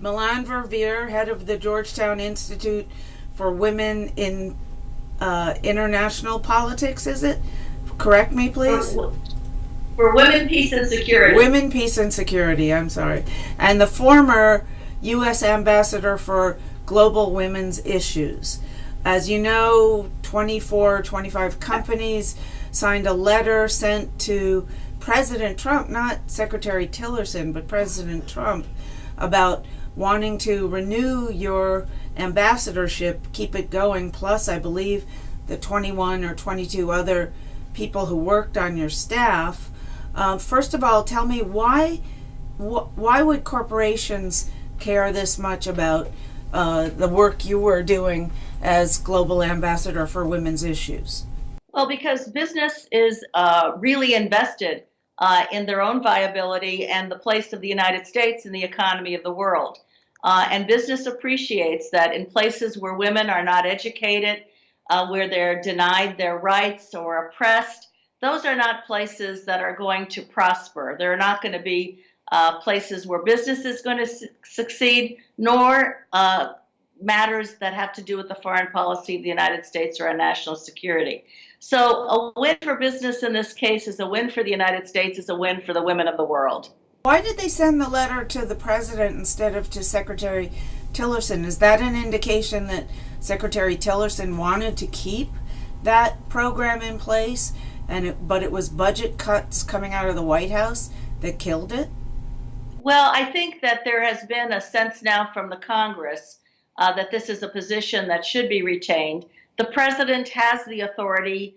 Melanne Verveer, head of the Georgetown Institute for Women in International Politics, is it? Correct me, please. For Women, Peace, and Security. Women, Peace, and Security, I'm sorry. And the former U.S. Ambassador for Global Women's Issues. As you know, 25 companies signed a letter sent to President Trump, not Secretary Tillerson, but President Trump, about wanting to renew your ambassadorship, keep it going, plus I believe the 21 or 22 other people who worked on your staff. First of all, tell me why would corporations care this much about the work you were doing as global ambassador for women's issues? Well, because business is really invested in their own viability and the place of the United States in the economy of the world. And business appreciates that in places where women are not educated, where they're denied their rights or oppressed, those are not places that are going to prosper. They're not going to be places where business is going to succeed, nor matters that have to do with the foreign policy of the United States or our national security. So a win for business in this case is a win for the United States, is a win for the women of the world. Why did they send the letter to the president instead of to Secretary Tillerson? Is that an indication that Secretary Tillerson wanted to keep that program in place, but it was budget cuts coming out of the White House that killed it? Well, I think that there has been a sense now from the Congress that this is a position that should be retained. The president has the authority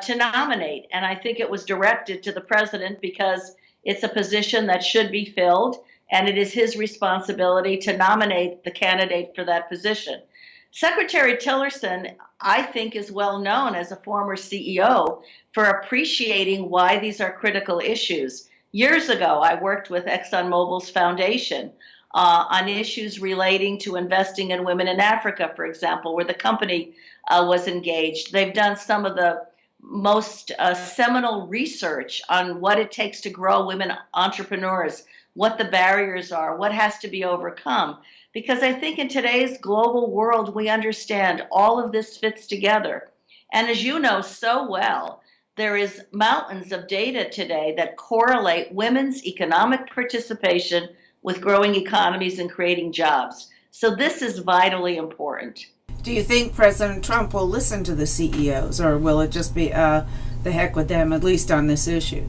to nominate, and I think it was directed to the president because it's a position that should be filled, and it is his responsibility to nominate the candidate for that position. Secretary Tillerson, I think, is well known as a former CEO for appreciating why these are critical issues. Years ago, I worked with ExxonMobil's foundation on issues relating to investing in women in Africa, for example, where the company was engaged. They've done some of the most seminal research on what it takes to grow women entrepreneurs, what the barriers are, what has to be overcome. Because I think in today's global world, we understand all of this fits together. And as you know so well, there is mountains of data today that correlate women's economic participation with growing economies and creating jobs. So this is vitally important. Do you think President Trump will listen to the CEOs, or will it just be the heck with them, at least on this issue?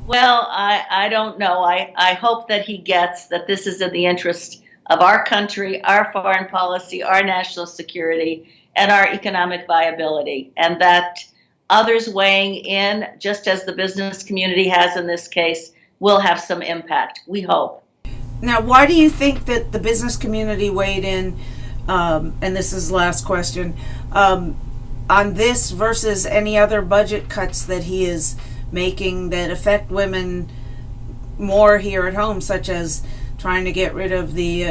Well, I don't know. I hope that he gets that this is in the interest of our country, our foreign policy, our national security, and our economic viability, and that others weighing in, just as the business community has in this case, will have some impact, we hope. Now, why do you think that the business community weighed in, and this is the last question, on this versus any other budget cuts that he is making that affect women more here at home, such as trying to get rid of the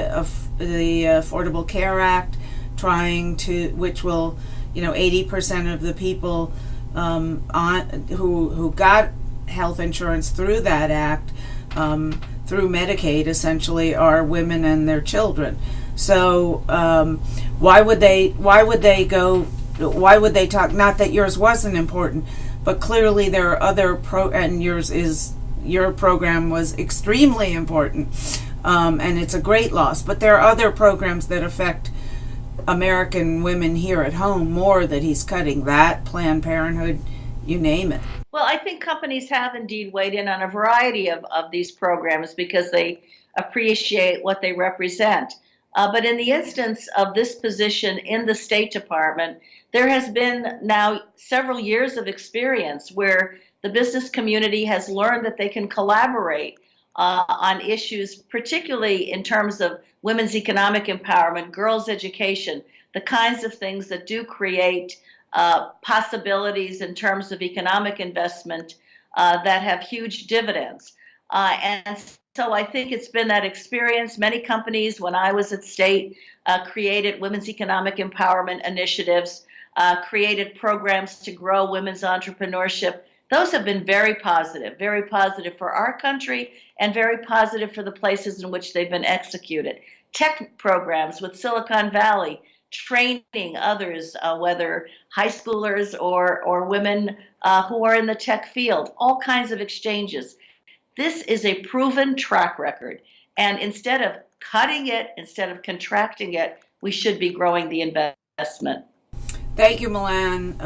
Affordable Care Act, which will, 80% of the people who got health insurance through that act, through Medicaid, essentially, are women and their children. So why would they talk? Not that yours wasn't important, but clearly there are other and your program was extremely important, and it's a great loss. But there are other programs that affect American women here at home more that he's cutting. That, Planned Parenthood, you name it. Well, I think companies have indeed weighed in on a variety of these programs because they appreciate what they represent. But in the instance of this position in the State Department, there has been now several years of experience where the business community has learned that they can collaborate on issues, particularly in terms of women's economic empowerment, girls' education, the kinds of things that do create possibilities in terms of economic investment that have huge dividends. And so I think it's been that experience. Many companies, when I was at State, created women's economic empowerment initiatives, created programs to grow women's entrepreneurship, Those have been very positive for our country and very positive for the places in which they've been executed. Tech programs with Silicon Valley, training others, whether high schoolers or women who are in the tech field, all kinds of exchanges. This is a proven track record. And instead of cutting it, instead of contracting it, we should be growing the investment. Thank you, Melanne.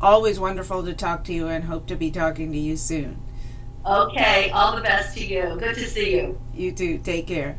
Always wonderful to talk to you, and hope to be talking to you soon. Okay, all the best to you. Good to see you. You too. Take care.